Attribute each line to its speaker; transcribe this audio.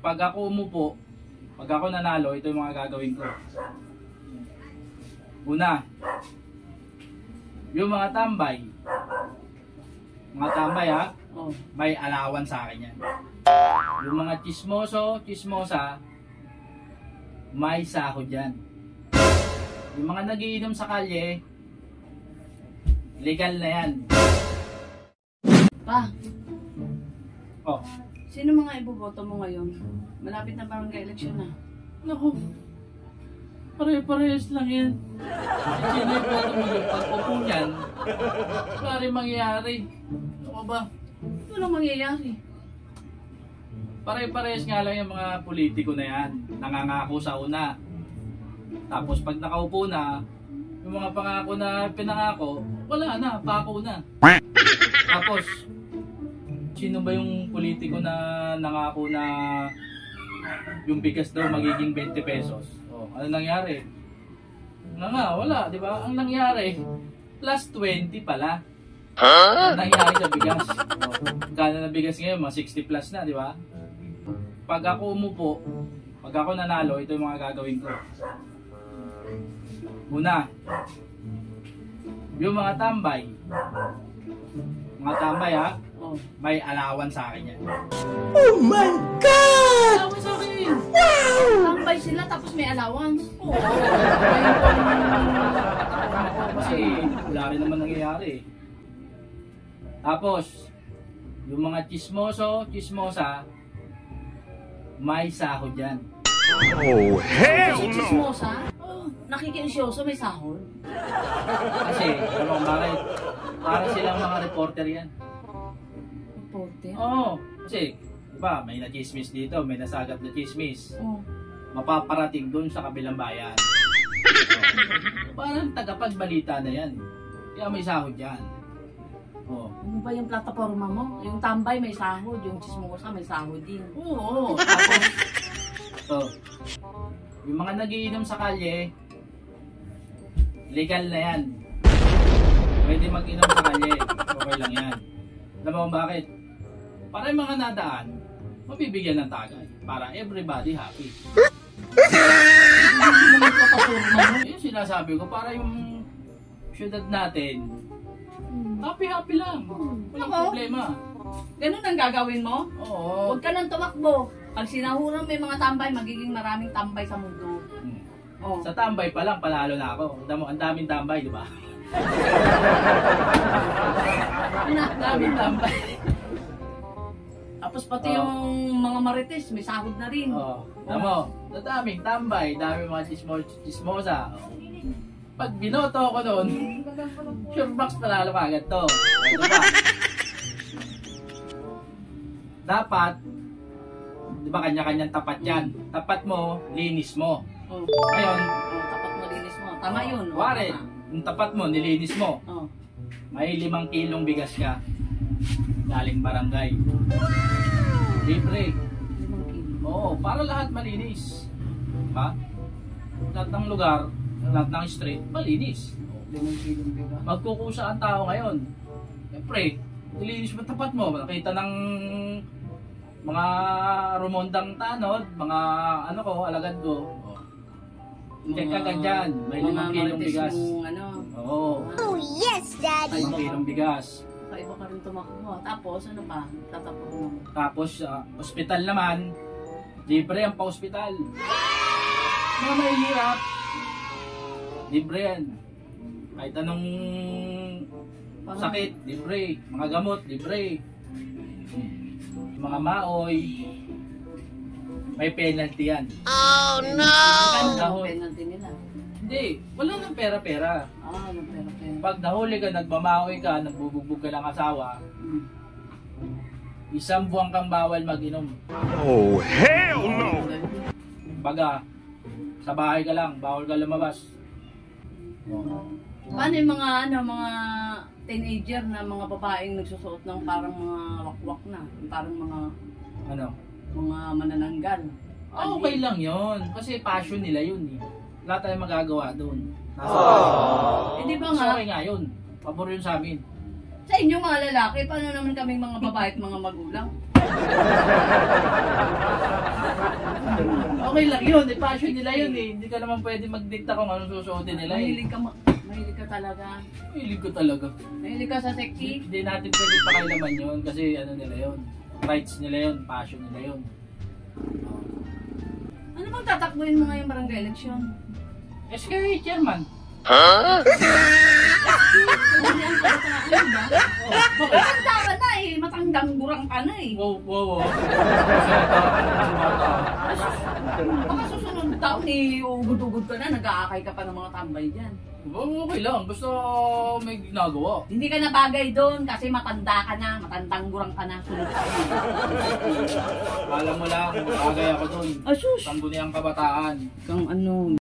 Speaker 1: pag ako umupo, pag ako nanalo, ito yung mga gagawin ko. Una, yung mga tambay ha, may alawan sa akin yan. Yung mga chismoso, chismosa, may sahod yan. Yung mga nagiinom sa kalye, legal na yan.
Speaker 2: Pa,
Speaker 1: Sino
Speaker 2: mga iboboto mo ngayon? Malapit na barangay election na.
Speaker 1: Naku, pare-parehas lang yan. Sino yung boto mo yung pag-upo niyan, wala rin mangyayari. Ano ba?
Speaker 2: Ito lang mangyayari.
Speaker 1: Pare-parehas nga lang yung mga politiko na yan. Nangangako sa una. Tapos pag nakaupo na, yung mga pangako na pinangako, wala na, pako na. Tapos, sino ba yung politiko na nangako na yung bigas daw magiging 20 pesos? Ano nangyari? Wala, di ba? Ang nangyari, plus 20 pala. Ang nangyari sa bigas. Gana na bigas ngayon, mga 60 plus na, di ba? Pag ako umupo, pag ako nanalo, ito yung mga gagawin ko. Una, yung mga tambay ha, may alawan sa akin yan.
Speaker 3: Oh my God!
Speaker 1: Alawan sa akin!
Speaker 2: Wow! Tambay sila tapos may allowance.
Speaker 1: Kasi wala rin naman nangyayari. Tapos, yung mga chismoso, chismosa, may sahod yan.
Speaker 3: Oh, hell
Speaker 2: Si
Speaker 3: no!
Speaker 2: chismosa? Nakikiusyoso, may sahod.
Speaker 1: Kasi, alam mo bakit? Para silang mga reporter yan.
Speaker 2: Reporter?
Speaker 1: Oo, kasi, diba, may na-chismis dito, may nasagap na chismis. Mapaparating dun sa kabilang bayan. Parang tagapagbalita na yan. Kaya may sahod yan.
Speaker 2: Ano ba yung plataforma mo? Yung tambay may sahod, yung chismosa may sahod din.
Speaker 1: Oo. Tapos, yung mga nagiinom sa kalye, legal na yan. Pwede mag-inom sa kalye. Okay lang yan. Alam mo bakit? Para yung mga nadaan, mabibigyan ng tagay. Para everybody happy. Yung sinasabi ko, para yung syudad natin, happy-happy lang. Walang problema.
Speaker 2: Ganun ang gagawin mo?
Speaker 1: Oo.
Speaker 2: Huwag ka nang tumakbo. Pag sinahuran may mga tambay, magiging maraming tambay sa mundo.
Speaker 1: Sa tambay pa lang, panalo na ako. Ang daming tambay, di ba? Ang daming tambay.
Speaker 2: Tapos pati yung mga marites, may sahod na rin.
Speaker 1: Alam mo, sa daming tambay, daming mga chismosa. Pag binoto ako doon, sure box panalo ka agad to. Diba? Dapat, di ba kanya-kanyang tapat yan. Tapat mo, linis mo. Ngayon,
Speaker 2: tapat mo, linis mo. Tama yun.
Speaker 1: Wari, yung tapat mo, nilinis mo. May 5 kilong bigas ka. Galing barangay. Libre.
Speaker 2: 5 kilo.
Speaker 1: Oo, para lahat malinis. Diba? Lahat ng lugar, lahat ng street, malinis.
Speaker 2: 5 kilong bigas.
Speaker 1: Magkukusa ang tao ngayon. Siyempre, nilinis mo tapat mo. Nakita ng mga rumondang tanod, mga alagad ko. Check ka dyan, may 5 kilong bigas. Oo.
Speaker 3: Oh, yes, Daddy!
Speaker 1: 5 kilong bigas.
Speaker 2: Kaiba ka rin tumakbo. Tapos, ano pa? Tatapos mo.
Speaker 1: Tapos, ospital naman, libre ang pa-ospital. Mga mahihirap, libre yan. Kahit anong sakit, libre. Mga gamot, libre. Mga maoy, may penalty yan.
Speaker 3: Oh, no!
Speaker 2: Ano ang penalty nila?
Speaker 1: Hindi, wala nang pera-pera.
Speaker 2: Walang pera-pera.
Speaker 1: Pag nahuli ka, nagmamaoy ka, nagbubugbog ka ng asawa, 1 buwan kang bawal mag-inom.
Speaker 3: Oh, hell no!
Speaker 1: Baga, sa bahay ka lang, bawal ka lumabas.
Speaker 2: Paano yung mga teenager na mga babaeng nagsusuot ng parang mga wakwak na, parang mga manananggal?
Speaker 1: Okay lang yon, kasi passion nila yun eh. Wala tayong magagawa doon.
Speaker 2: Di ba nga?
Speaker 1: Okay nga yun. Pabor yun sa amin.
Speaker 2: Sa inyo mga lalaki, paano naman kaming mga babae at mga magulang?
Speaker 1: okay lang yun. Eh, passion nila yun eh. Hindi ka naman pwede magdikta kung anong susuotin nila eh.
Speaker 2: Mahilig ka talaga.
Speaker 1: Mahilig ko talaga.
Speaker 2: Mahilig ka sa sexy.
Speaker 1: Hindi natin pwede pakailaman yun kasi ano nila yun. Rights nila yun, passion nila yun.
Speaker 2: Ano bang tatakbuhin mo ngayong barangay election?
Speaker 1: SK chairman.
Speaker 2: Matanda ka na eh. Matandang gurang ka na eh.
Speaker 1: Wow.
Speaker 2: Baka susunod taon eh, ugod-ugod ka na, nag-aakay ka pa ng mga tambay dyan.
Speaker 1: Okay lang, basta may ginagawa.
Speaker 2: Hindi ka na bagay doon kasi matanda ka na, matandang gurang ka na. Sunod taon.
Speaker 1: Alam mo lang, bagay ako dun.
Speaker 2: Asus!
Speaker 1: Sangguniang kabataan.
Speaker 2: Kang ano,